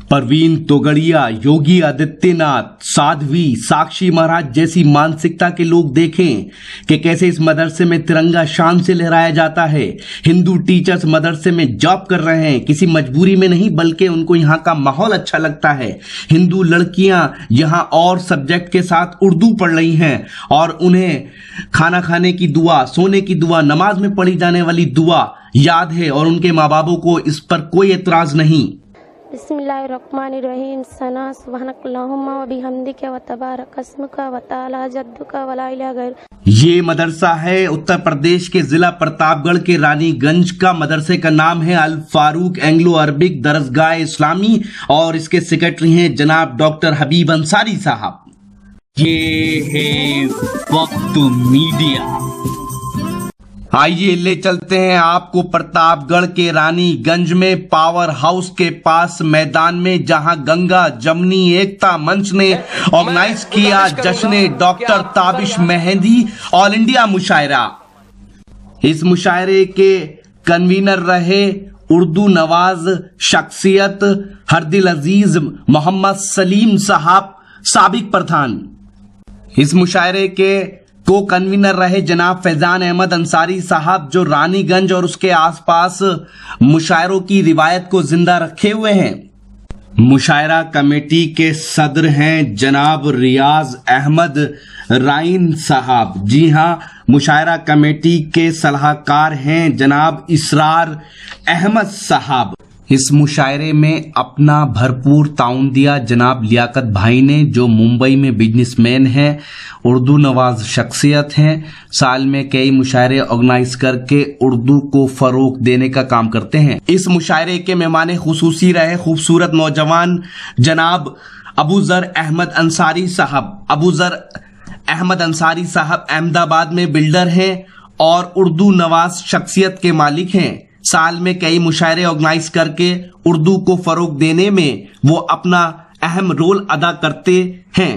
परवीन तोगड़िया, योगी आदित्यनाथ, साध्वी साक्षी महाराज जैसी मानसिकता के लोग देखें कि कैसे इस मदरसे में तिरंगा शान से लहराया जाता है। हिंदू टीचर्स मदरसे में जॉब कर रहे हैं, किसी मजबूरी में नहीं बल्कि उनको यहाँ का माहौल अच्छा लगता है। हिंदू लड़कियां यहाँ और सब्जेक्ट के साथ उर्दू पढ़ रही हैं और उन्हें खाना खाने की दुआ, सोने की दुआ, नमाज में पढ़ी जाने वाली दुआ याद है और उनके माँ बापों को इस पर कोई एतराज नहीं। बिस्मिल्लाहिर्रहमानिर्रहीम सना सुब्हानकल्लाहुम्मा व बिहम्दिका व तबारक अस्मुका व तआला जद्दुका व ला इलाहा गैर। ये मदरसा है उत्तर प्रदेश के जिला प्रतापगढ़ के रानीगंज का। मदरसे का नाम है अल फारूक एंग्लो अरबिक दरसगाह इस्लामी और इसके सेक्रेटरी हैं जनाब डॉक्टर हबीब अंसारी साहब। ये है वक्त मीडिया। आइए ले चलते हैं आपको प्रतापगढ़ के रानीगंज में पावर हाउस के पास मैदान में, जहां गंगा जमनी एकता मंच ने ऑर्गेनाइज किया जश्न doctor Tabish Mehndi all India मुशायरा। इस मुशायरे के कन्वीनर रहे उर्दू नवाज शख्सियत हरदिल अजीज मोहम्मद सलीम साहब, साबिक प्रधान। इस मुशायरे के को कन्वीनर रहे जनाब फैजान अहमद अंसारी साहब, जो रानीगंज और उसके आसपास मुशायरों की रिवायत को जिंदा रखे हुए हैं। मुशायरा कमेटी के सदर हैं जनाब रियाज अहमद राइन साहब। जी हां, मुशायरा कमेटी के सलाहकार हैं जनाब इसरार अहमद साहब। इस मुशायरे में अपना भरपूर ताउन दिया जनाब लियाकत भाई ने, जो मुंबई में बिजनेसमैन हैं, उर्दू नवाज शख्सियत हैं, साल में कई मुशायरे ऑर्गेनाइज करके उर्दू को फरोग देने का काम करते हैं। इस मुशायरे के मेहमान खुसूसी रहे खूबसूरत नौजवान जनाब अबूजर अहमद अंसारी साहब। अबूजर अहमद अंसारी साहब अहमदाबाद में बिल्डर हैं और उर्दू नवाज शख्सियत के मालिक हैं। साल में कई मुशायरे ऑर्गेनाइज करके उर्दू को फरोग देने में वो अपना अहम रोल अदा करते हैं।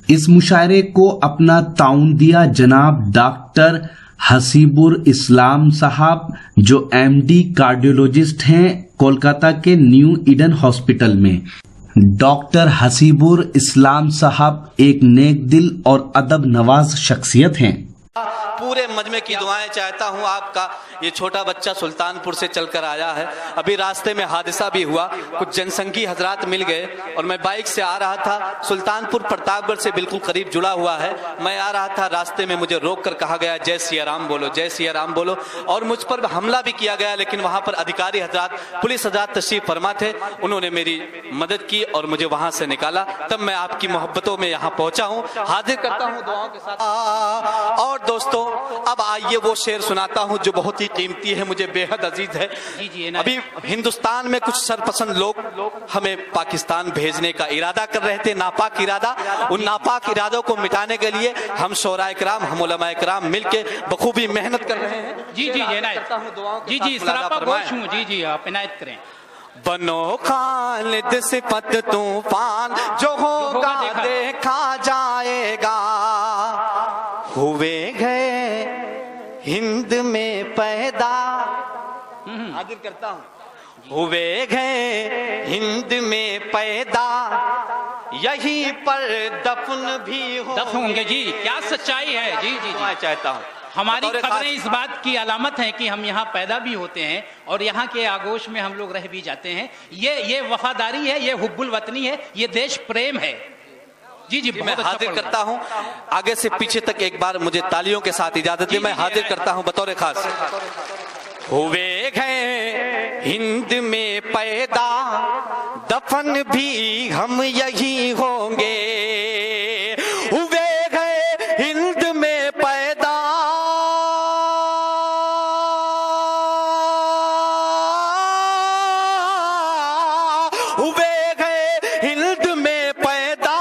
इस मुशायरे को अपना ताउन दिया जनाब डॉक्टर हसीबुर इस्लाम साहब, जो एमडी कार्डियोलॉजिस्ट हैं कोलकाता के न्यू ईडन हॉस्पिटल में। डॉक्टर हसीबुर इस्लाम साहब एक नेक दिल और अदब नवाज शख्सियत हैं। पूरे मजमे की दुआएं चाहता हूं। आपका ये छोटा बच्चा सुल्तानपुर से चलकर आया है, अभी रास्ते में हादसा भी हुआ, कुछ जनसंघी हजरात मिल गए और मैं बाइक से आ रहा था। सुल्तानपुर प्रतापगढ़ से बिल्कुल करीब जुड़ा हुआ है। मैं आ रहा था, रास्ते में मुझे रोक कर कहा गया जय सिया राम बोलो, जय सिया राम बोलो, और मुझ पर हमला भी किया गया। लेकिन वहां पर अधिकारी हजरात, पुलिस हजरात तशरीफ फरमा थे, उन्होंने मेरी मदद की और मुझे वहां से निकाला। तब मैं आपकी मोहब्बतों में यहाँ पहुंचा हूँ, हाजिर करता हूँ दुआओं के साथ। और दोस्तों, अब आइए वो शेर सुनाता हूं जो बहुत ही कीमती है, मुझे बेहद अजीज है। अभी हिंदुस्तान में कुछ सरपसंद लोग हमें पाकिस्तान भेजने का इरादा कर रहे थे, नापाक इरादा। उन नापाक इरादों को मिटाने के लिए हम शोराए किराम, हम उलमाए किराम मिलके बखूबी मेहनत कर रहे हैं। जी सरापा गोश हूं। जी आप इनायत करें। बनो खालिद सिफत तूफान, जो होगा देखा जाएगा। हुए गए हिंद में पैदा, हाजिर करता हूं, हुए गए हिंद में पैदा, यहीं पर दफन भी होंगे। जी क्या सच्चाई है। जी मैं चाहता हूं, हमारी खबरें इस बात की अलामत हैं कि हम यहाँ पैदा भी होते हैं और यहाँ के आगोश में हम लोग रह भी जाते हैं। ये वफादारी है, ये हुब्बुल वतनी है, ये देश प्रेम है। जी मैं हाजिर करता हूं। आगे से पीछे तक एक बार मुझे तालियों के साथ इजाजत दी। मैं हाजिर करता हूं बतौर खास। हुए गए हिंद में पैदा, दफन भी हम यही होंगे। हुए गए हिंद में पैदा, हुए गए हिंद में पैदा,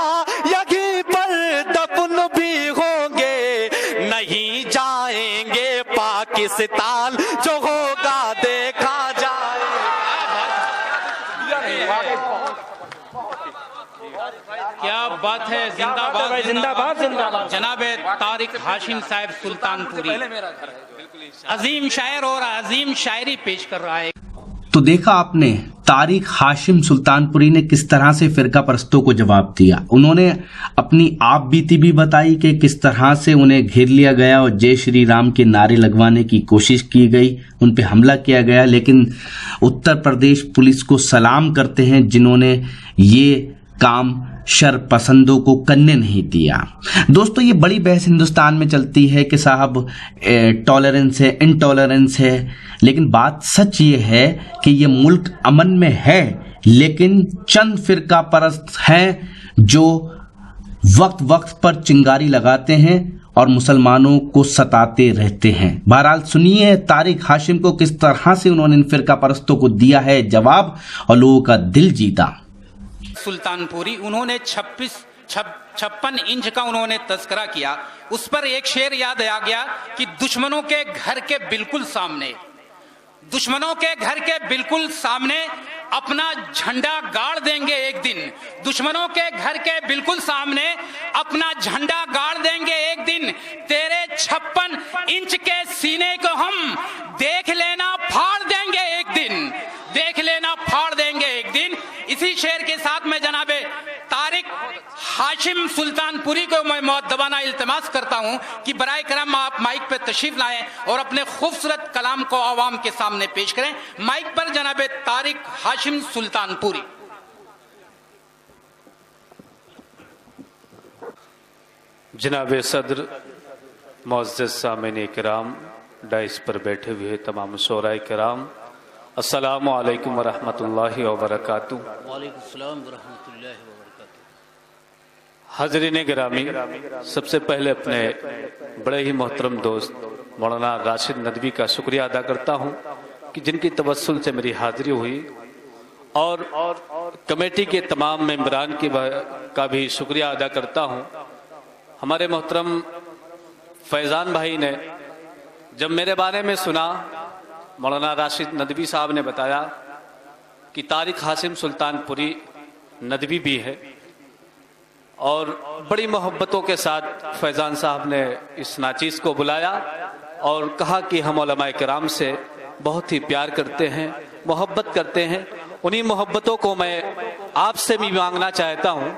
यहीं पर दफन भी होंगे। नहीं जाएंगे पाकिस्तान, जो होगा देखा जाए। क्या बात है। जिंदाबाद जिंदाबाद जिंदाबाद। जनाब तारिक हाशिम साहब सुल्तानपुरी अजीम शायर और अजीम शायरी पेश कर रहा है। तो देखा आपने तारिक हाशिम सुल्तानपुरी ने किस तरह से फिरका परस्तों को जवाब दिया। उन्होंने अपनी आप बीती भी बताई कि किस तरह से उन्हें घेर लिया गया और जय श्री राम के नारे लगवाने की कोशिश की गई, उन पे हमला किया गया। लेकिन उत्तर प्रदेश पुलिस को सलाम करते हैं जिन्होंने ये काम शर पसंदों को करने नहीं दिया। दोस्तों, ये बड़ी बहस हिंदुस्तान में चलती है कि साहब टॉलरेंस है, इनटॉलरेंस है, लेकिन बात सच ये है कि ये मुल्क अमन में है, लेकिन चंद फिरका परस्त हैं जो वक्त वक्त पर चिंगारी लगाते हैं और मुसलमानों को सताते रहते हैं। बहरहाल सुनिए तारिक हाशिम को किस तरह से उन्होंने इन फिरका परस्तों को दिया है जवाब और लोगों का दिल जीता। सुल्तानपुरी उन्होंने 56 इंच का उन्होंने तस्करा किया। उस पर एक शेर याद आ गया कि दुश्मनों के घर के बिल्कुल सामने, दुश्मनों के घर के बिल्कुल सामने अपना झंडा गाड़ देंगे एक दिन, दुश्मनों के घर के बिल्कुल सामने अपना झंडा गाड़ देंगे एक दिन, तेरे 56 इंच के सीने को हम देख लेना फाड़ देंगे एक दिन, देख लेना फाड़ देंगे एक दिन। इसी शेर के साथ में जनाबे तारिक हाशिम सुल्तानपुरी को मैं मुअद्दबाना इल्तिमास करता हूं कि बराए करम आप माइक पे तशरीफ लाएं और अपने खूबसूरत कलाम को आवाम के सामने पेश करें। माइक पर जनाबे तारिक हाशिम सुल्तानपुरी। जनाबे सदर, मुअज़्ज़ज़ सामीन किराम, डाइस पर बैठे हुए तमाम शोराए किराम, अस्सलामु अलैकुम वरहमतुल्लाहि वबरकातुहू। वालेकुम सलाम वरहमतुल्लाहि वबरकातुहू। हाज़रीन गिरामी, सबसे पहले अपने बड़े ही मोहतरम दोस्त मौलाना राशिद नदवी का शुक्रिया अदा करता हूं कि जिनकी तवस्सुल से मेरी हाज़िरी हुई, और कमेटी के तमाम मेंबरान का भी शुक्रिया अदा करता हूं। हमारे मोहतरम फैज़ान भाई ने जब मेरे बारे में सुना, मौलाना राशिद नदवी साहब ने बताया कि तारिक हाशिम सुल्तानपुरी नदवी भी है, और बड़ी मोहब्बतों के साथ फैज़ान साहब ने इस नाचीज़ को बुलाया और कहा कि हम उलमाए किराम से बहुत ही प्यार करते हैं, मोहब्बत करते हैं। उन्हीं मोहब्बतों को मैं आपसे भी मांगना चाहता हूं,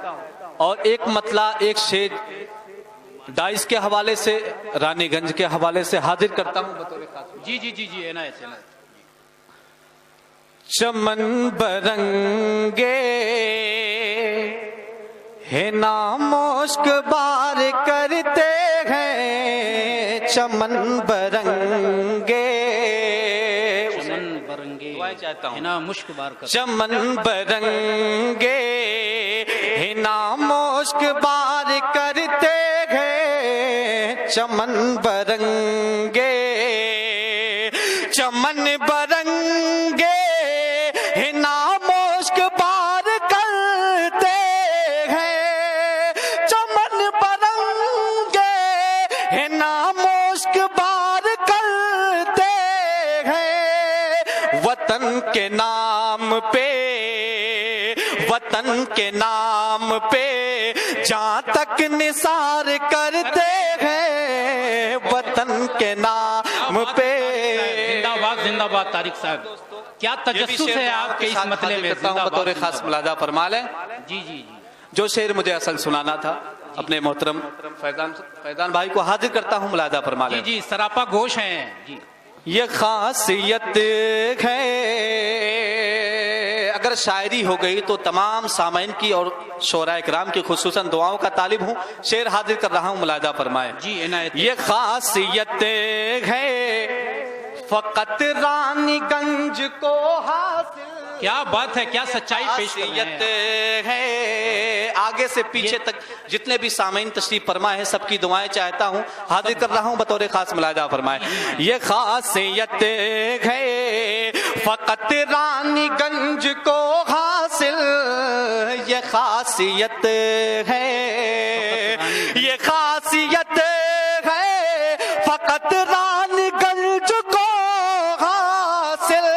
और एक मतला, एक शेर डाइस के हवाले से, रानीगंज के हवाले से हाजिर करता हूं बतौर खास। जी जी जी जी, एनायत। चमन बरंगे है नामोश्क बार करते हैं, चमन बरंगे, चमन बरंगे चाहता हूं ना मुश्क बार कर, चमन बरंगे है नामोश्क बार करते हैं, चमन बरंगे, चमन बरंगे है नामोश्क बार करते हैं, चमन बरंगे है नामोश्क बार करते हैं। वतन के नाम पे, वतन के नाम पे जहां तक निसार करते हैं, वतन के नाम पे। जिंदाबाद जिंदाबाद तारिक साहब, क्या तजस्सुस है आपके इस मतले में। बतौर खास मुलादा फरमा लें। जी जी जी, जो शेर मुझे असल सुनाना था अपने मोहतरम फैजान भाई को हाजिर करता हूं, मुलादा फरमा लें। जी जी, सरापा गोश हैं जी। ये खासियत है, अगर शायरी हो गई तो तमाम सामईन की और शोराए किराम की खुसूसन दुआओं का तालिब हूँ। शेर हाजिर कर रहा हूँ, मुलादा फरमाए। जी इनायत। ये खासियत है फकत रानीगंज को हासिल। क्या बात है, क्या सच्चाई पेश कर रहे हैं। है आगे से पीछे तक जितने भी सामईन तशरीफ फरमा है सबकी दुआएं चाहता हूँ, हाजिर कर रहा हूँ बतौर खास मुलादा फरमाए। ये खासियत है फकत रानीगंज को हासिल, ये खासियत है, ये खासियत है फकत रानीगंज को हासिल,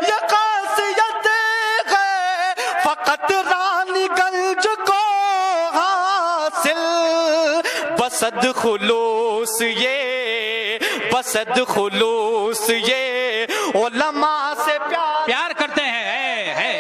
ये खासियत है फकत रानीगंज को हासिल। बसद खुलूस ये, बसद खुलूस ये उलमा से प्यार प्यार करते हैं है।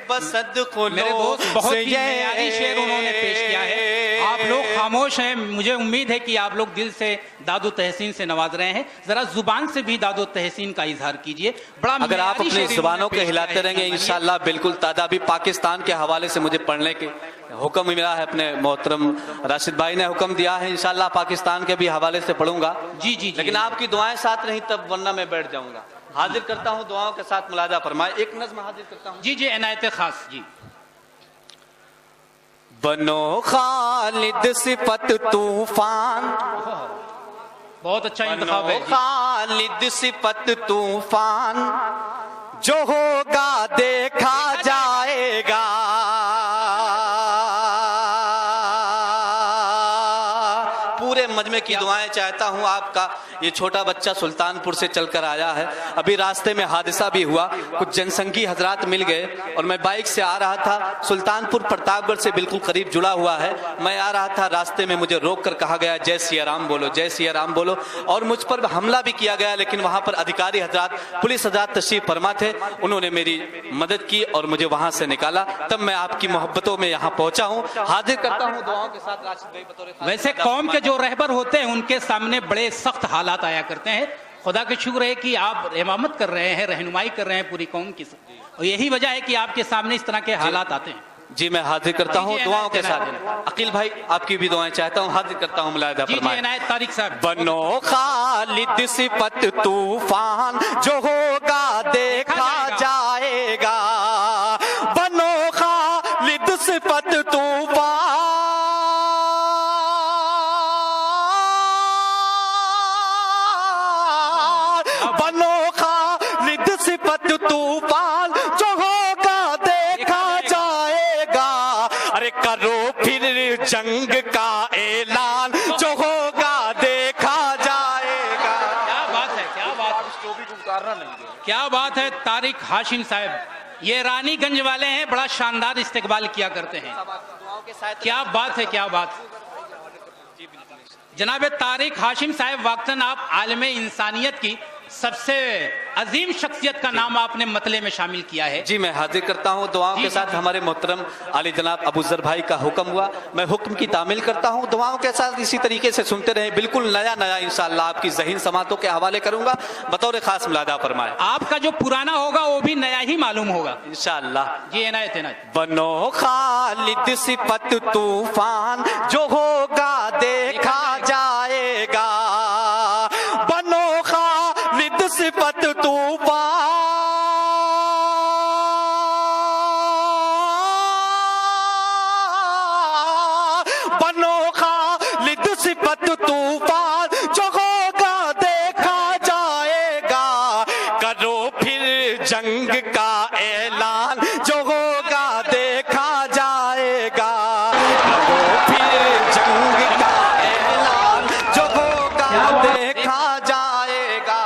बसद मेरे दोस्त बहुत ही मेयारी शेर उन्होंने पेश किया है। आप लोग खामोश हैं, मुझे उम्मीद है कि आप लोग दिल से दादो तहसीन से नवाज रहे हैं, जरा जुबान से भी दादो तहसीन का इजहार कीजिए। बड़ा अगर आप मेयारी अपनी शेर जुबानों इन्होंने के पेश हिलाते किया है। रहेंगे इंशाल्लाह बिल्कुल तादा। अभी पाकिस्तान के हवाले से मुझे पढ़ने के हुक्म मिला है, अपने मोहतरम राशिद भाई ने हुक्म दिया है, इंशाल्लाह पाकिस्तान के भी हवाले से पढ़ूंगा। जी जी लेकिन आपकी दुआएं साथ नहीं तब, वरना मैं बैठ जाऊंगा। हाजिर करता हूँ दुआओं के साथ मुलाजा फरमाए। एक नज़्म हाजिर करता हूँ। जी जी इनायत खास जी। बनो खालिद सिफत तूफान, बहुत अच्छा बनो इंतखाब है जी। खालिद सिफत तूफान, जो होगा देखा जाएगा। पूरे मजमे की दुआएं चाहता हूं आपका। ये छोटा बच्चा सुल्तानपुर से चलकर आया है, अभी रास्ते में हादसा भी हुआ, कुछ जनसंघी हजरात मिल गए और मैं बाइक से आ रहा था। सुल्तानपुर प्रतापगढ़ से बिल्कुल करीब जुड़ा हुआ है। मैं आ रहा था, रास्ते में मुझे रोक कर कहा गया जय सिया राम बोलो, जय सिया राम बोलो, और मुझ पर हमला भी किया गया। लेकिन वहां पर अधिकारी हजरात, पुलिस हजरात तशरीफ फरमा थे, उन्होंने मेरी मदद की और मुझे वहां से निकाला। तब मैं आपकी मोहब्बतों में यहाँ पहुंचा हूँ। हाजिर करता हूँ दुआओं के साथ राशिद भाई बतौर खास। वैसे कौम के जो रहबर होते हैं उनके सामने बड़े सख्त हालात आया करते हैं। खुदा का शुक्र है कि आप इमामत कर रहे हैं, रहनुमाई कर रहे हैं पूरी कौम की, और यही वजह है कि आपके सामने इस तरह के हालात आते हैं। जी मैं हाजिर करता हूँ दुआओं के साथ। अकील भाई आपकी भी दुआएं चाहता हूँ, हाजिर करता हूँ मुलाहिदा जी जी फरमाएं। इनायत तारिक साहब। बनो खालिद सिफत तूफान, जो होगा देखा जाएगा। बनो खालिद सिफत तूफान, बनो खालिद सिफत तूफान, जो होगा देखा जाएगा। अरे करो फिर जंग का ऐलान, जो होगा देखा जाएगा। क्या बात है, क्या बात, क्या बात है तारिक हाशिम साहब, ये रानीगंज वाले हैं, बड़ा शानदार इस्तेकबाल किया करते हैं। क्या बात है, क्या बात। जनाब तारिक हाशिम साहब, वाकई आप आलमे इंसानियत की सबसे अजीम शख्सियत का नाम आपने मतले में शामिल किया है। जी मैं हाजिर करता हूँ दुआओं के साथ। हमारे मोहतरम आली जनाब अबू जर भाई का हुक्म हुआ, मैं हुक्म की तामील करता हूँ। दुआओं के साथ इसी तरीके से सुनते रहे, बिल्कुल नया नया इंशाअल्लाह आपकी ज़हीन समातों के हवाले करूंगा, बतौर खास मुलादा फरमाए। आपका जो पुराना होगा वो भी नया ही मालूम होगा इंशाअल्लाह। जी इनायत इनायत। बनो खालिद सिफत तूफान, जो होगा देखा जाएगा। बनो खालिद सिफत तूफान, बनो खालिद सिफत तूफान, जो होगा देखा जाएगा। करो फिर जंग का ऐलान, जो होगा देखा जाएगा। करो फिर जंग का ऐलान, जो होगा देखा जाएगा।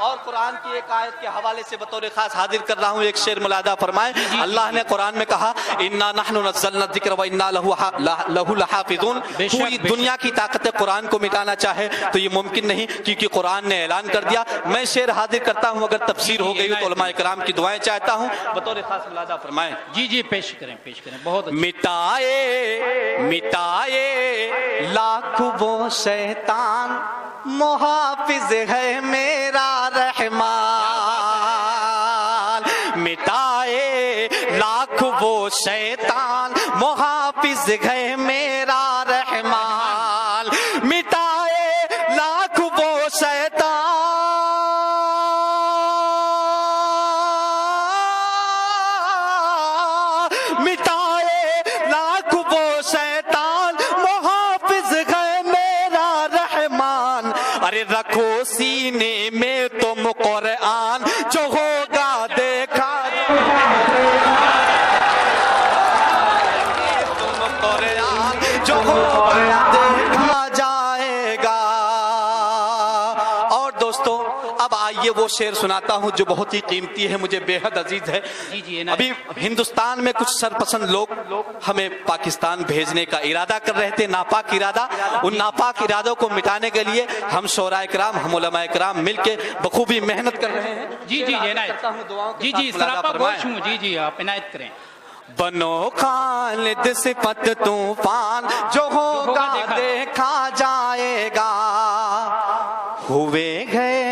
और कुरान की एक आयत के हवाले से बतौर खास हाजिर कर रहा हूँ, एक शेर मुलादा फरमाए। अल्लाह ने कुरान में कहा इन्ना नहनु नज़्ज़लना ज़िक्र व इन्ना लहु लहाफ़िज़ून। पूरी दुनिया की ताकत कुरान को मिटाना चाहे तो ये मुमकिन नहीं, क्योंकि कुरान ने ऐलान कर दिया। मैं शेर हाजिर करता हूँ, अगर तफसीर हो गई तो उलमा इकराम की दुआएं चाहता हूँ, बतौर खास मुलादा फरमाए। जी जी पेश करें, पेश करें। बहुत अच्छा। मिटाए मिटाए लाख वो शैतान, मुहाफिज है मेरा रहमान। मिटाए लाख वो शैतान, मुहाफिज है मेरा रहमान। मिटाए लाख वो शैतान, मिटाए लाख वो शैतान, मुहाफिज है मेरा रहमान। अरे रखो सीने में तुम कुरान, जो होगा देखा। तुम कुरान, जो होगा देखा जाएगा। और दोस्तों अब आइए वो शेर सुनाता हूँ जो बहुत ही कीमती है, मुझे बेहद अजीज है। जी जी अभी हिंदुस्तान में कुछ सरपसंद लोग हमें पाकिस्तान भेजने का इरादा कर रहे थे, नापाक इरादा। उन नापाक इरादों को मिटाने के लिए हम शोराए किराम, हम उलमाए किराम मिलके बखूबी मेहनत कर रहे हैं। जी जी इनायत, जी जी सरापा गोश हूँ, जी जी आप इनायत करें। बनो खालिद सिफत तूफान जो होगा देखा जाएगा, हुए गए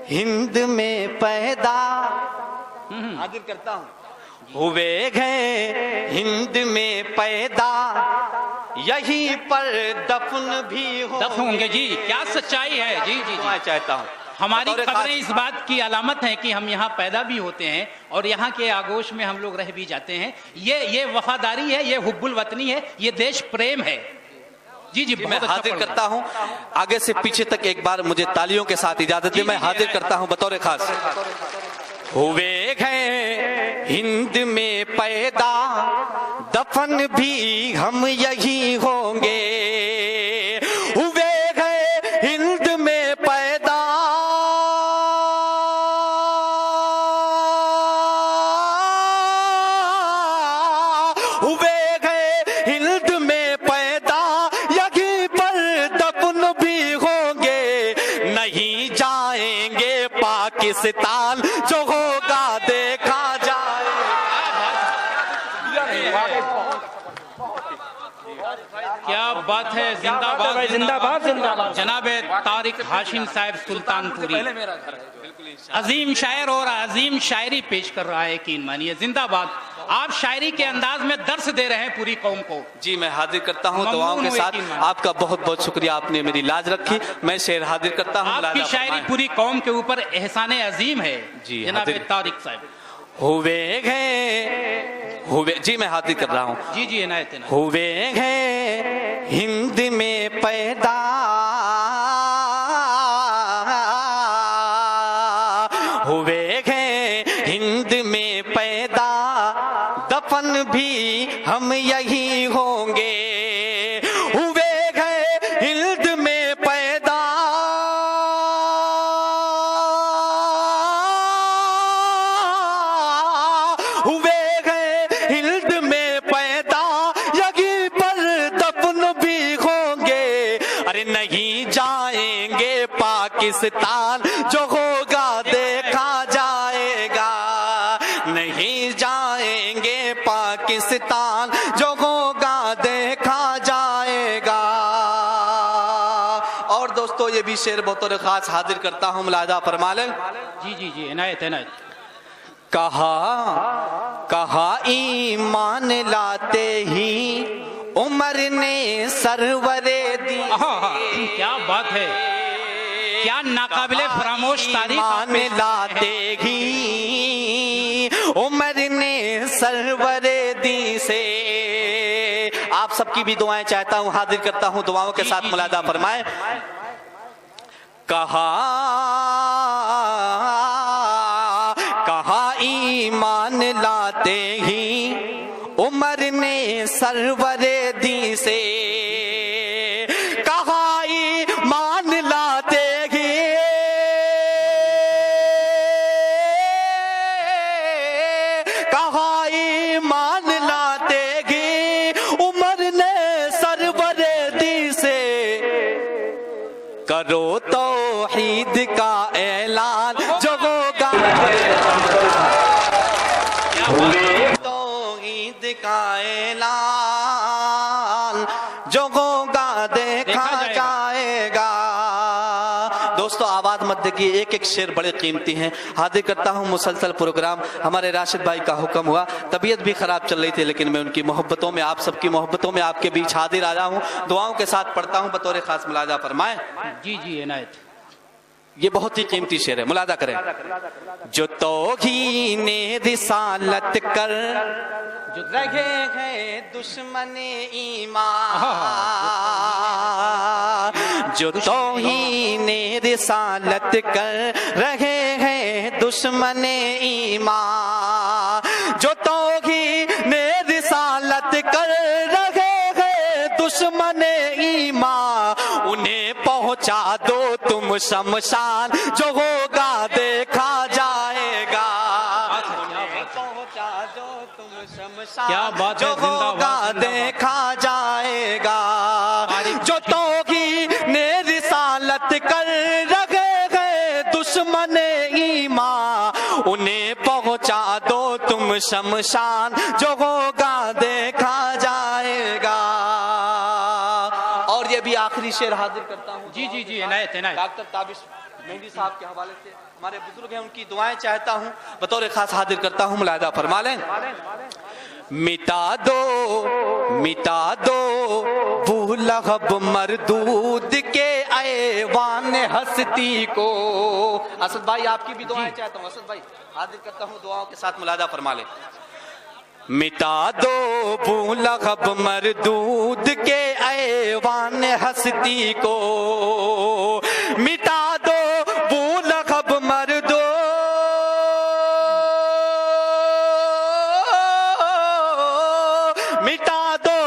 हिंद में पैदा, हाजिर करता हूँ, हुए गए हिंद में पैदा, यहीं पर दफन भी होंगे। जी क्या सच्चाई है। जी जी मैं चाहता हूँ हमारी खबरें इस बात की अलामत है कि हम यहाँ पैदा भी होते हैं और यहाँ के आगोश में हम लोग रह भी जाते हैं। ये वफादारी है, ये हुब्बुल वतनी है, ये देश प्रेम है। जी जी मैं हाजिर करता हूँ आगे से पीछे तक, एक बार मुझे तालियों के साथ इजाजत दी, मैं हाजिर करता हूँ बतौर खास। हुए गए हिंद में पैदा, दफन भी हम यही होंगे, हुए गए हिंद में पैदा, हुए गए हिंद में पैदा, यहीं पर दफन भी होंगे, नहीं जाएंगे पाकिस्तान जो होगा देखा जाए। क्या बात है, जिंदाबाद जिंदाबाद जिंदाबाद। जनाब तारिक हाशिम साहब सुल्तानपुरी अजीम शायर और अजीम शायरी पेश कर रहा है, यकीन मानिए। जिंदाबाद। आप शायरी के अंदाज में दर्स दे रहे हैं पूरी कौम को। जी मैं हाजिर करता हूँ दुआओं के साथ। आपका बहुत बहुत शुक्रिया, आपने मेरी लाज रखी। मैं शेर हाजिर करता हूँ। आपकी शायरी पूरी कौम के ऊपर एहसाने अजीम है जी जनाब तारिक साहब। हुए गए, जी मैं हाजिर कर रहा हूँ। जी जी इनायत। हुए गए हिंद में पैदा, हुए गए हिंद में पैदा, दफन भी हम यही होंगे, हुए गए हिंद में पैदा, हुए गए हिंद में पैदा, यहीं पर दफन भी होंगे, अरे नहीं जाएंगे पाकिस्तान जो होगा देखा जाएगा, नहीं जाएंगे पाकिस्तान जो होगा देखा जाएगा। और दोस्तों ये भी शेर बतौर खास हाजिर करता हूँ, मुलाजा फरमा लें। जी जी जी इनायत इनायत। कहा ईमान लाते ही उमर ने सरवरे दी, क्या बात है, क्या नाकाबिले फरामोश तारीफ। ईमान लाते ही उमर ने सरवरे दी से। आप सबकी भी दुआएं चाहता हूं, हाजिर करता हूं दुआओं के साथ, मुलादा फरमाए। कहा ईमान लाते ही उमर ने सरवरे दी से, कहा ईमान लाते ही, कहा ईमान लाते ही उमर ने सरवरे दी से, करो तौहीद का ऐलान जो होगा, तौहीद का ऐलान जो होगा देखा जाएगा। दोस्तों आवाज मत देखिए, एक एक शेर बड़े कीमती हैं। हाजिर करता हूँ मुसलसल प्रोग्राम। हमारे राशिद भाई का हुक्म हुआ, तबीयत भी खराब चल रही थी, लेकिन मैं उनकी मोहब्बतों में, आप सबकी मोहब्बतों में आपके बीच हाजिर आ रहा हूँ। दुआओं के साथ पढ़ता हूँ, बतौर खास मुलाजा फरमाए। जी जी इनायत। ये बहुत ही कीमती शेर है, मुलादा करें। जो तौहीद ने रिसालत कर रहे हैं दुश्मन ईमान, जो तौहीद ने रिसालत कर रहे हैं दुश्मन ईमान, जो तौहीद ने रिसालत कर रहे हैं दुश्मन ईमान, उन्हें पहुंचा दो तुम शमशान, जो होगा देखा जाएगा। पहुंचा दो तुम शमशान, क्या बात है, जो होगा देखा जाएगा। जो तौहीद ने रिसालत कर रखे गए दुश्मन ईमान, उन्हें पहुंचा दो तुम शमशान, जो होगा देखा जाएगा। और ये भी आखिरी शेर हाजिर करता हूँ। जी जी जी, इनायत इनायत। डॉक्टर ताबिश मेहंदी साहब के हवाले से, हमारे बुजुर्ग हैं, उनकी दुआएं चाहता हूँ, बतौर खास हाजिर करता हूँ, मुलाहिदा फरमा लें। मिटा दो बुलहब मरदूद के ऐवान हस्ती को। असद भाई आपकी भी दुआएं चाहता हूँ, असद भाई हाजिर करता हूँ, दुआओं के साथ मुलाहिदा फरमा लें। मिटा दो बुलहब मरदूद के ऐवान हस्ती को, मिटा दो बुलहब मरदूद, मिटा दो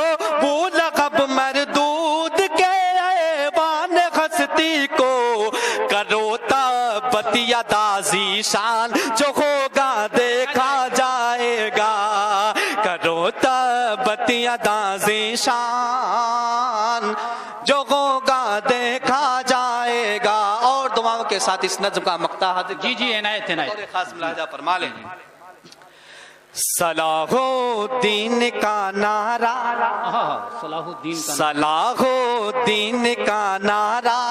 बुलहब मरदूद के ऐवान हस्ती को, करो तबतिया दाजी शान, जो होगा देखा जाएगा। करो तबतिया दाजी शान, जो होगा देखा जाएगा। और दुआओं के साथ इस नज़्म का मक्ता हाजिर। जी जी, इनायत इनायत। और खास मुलाहिदा फरमा लें। सलाहुद्दीन का नारा, सलाहुद्दीन का नारा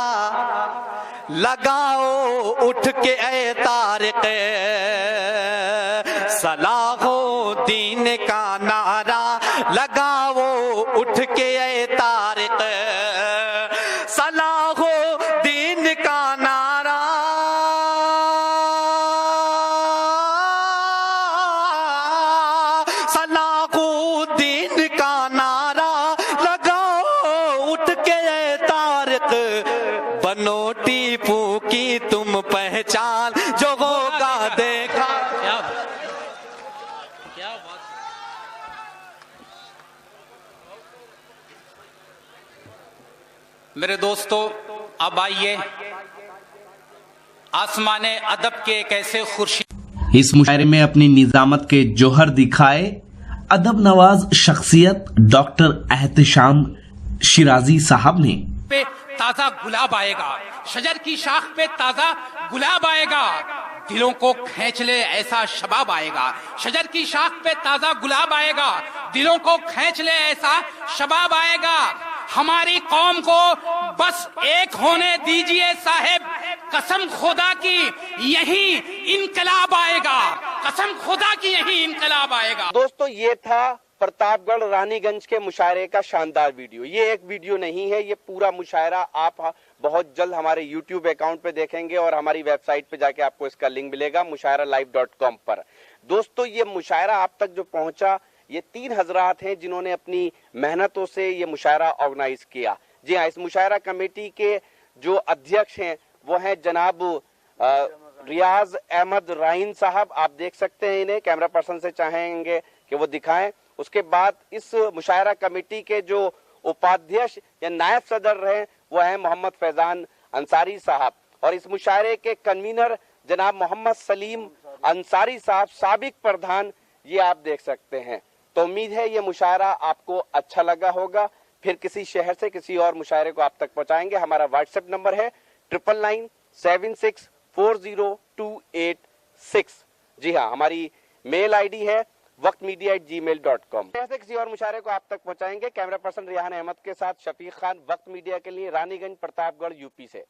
लगाओ उठ के ए तारिक, सलाहुद्दीन का नारा लगाओ उठ के ए तारिक, सलाहुद्दीन का नारा, सलाहुद्दीन का नारा लगाओ उठ के ए तारिक, बनो टीपू की तुम पहचान, जो होगा देखा। क्या बात। मेरे दोस्तों, अब आइए आसमाने अदब के एक ऐसे खुर्शीद। इस मुशायरे में अपनी निजामत के जौहर दिखाए अदब नवाज शख्सियत डॉक्टर एहतशाम शिराजी साहब ने। पे ताजा गुलाब आएगा, शजर की शाख पे ताजा गुलाब आएगा, दिलों को खींच ले ऐसा शबाब आएगा। शजर की शाख पे ताजा गुलाब आएगा, दिलों को खींच ले ऐसा शबाब आएगा। हमारी कौम को बस एक होने दीजिए साहिब, कसम खुदा की यही इनकलाब आएगा, कसम खुदा की यही इनकलाब आएगा। दोस्तों, ये था प्रतापगढ़ रानीगंज के मुशायरे का शानदार वीडियो। ये एक वीडियो नहीं है, ये पूरा मुशायरा आप बहुत जल्द हमारे YouTube अकाउंट पे देखेंगे और हमारी वेबसाइट पे जाके आपको इसका लिंक मिलेगा mushairalive.com पर। दोस्तों, ये मुशायरा आप तक जो पहुंचा, ये 3 हजरात हैं जिन्होंने अपनी मेहनतों से ये मुशायरा ऑर्गेनाइज किया। जी हाँ, इस मुशायरा कमेटी के जो अध्यक्ष हैं वो हैं जनाब रियाज अहमद राइन साहब। आप देख सकते हैं इन्हें, कैमरा पर्सन से चाहेंगे कि वो दिखाएं। उसके बाद इस मुशायरा कमेटी के जो उपाध्यक्ष या नायब सदर रहे वो हैं मोहम्मद फैजान अंसारी साहब, और इस मुशायरे के कन्वीनर जनाब मोहम्मद सलीम अंसारी साहब, साबिक प्रधान, ये आप देख सकते हैं। तो उम्मीद है ये मुशायरा आपको अच्छा लगा होगा। फिर किसी शहर से किसी और मुशायरे को आप तक पहुंचाएंगे। हमारा व्हाट्सएप नंबर है 9997640286। जी हाँ, हमारी मेल आईडी है waqtmedia@gmail.com। ऐसे किसी और मुशायरे को आप तक पहुंचाएंगे। कैमरा पर्सन रिहान अहमद के साथ शफीक खान, वक्त मीडिया के लिए, रानीगंज, प्रतापगढ़, यूपी से।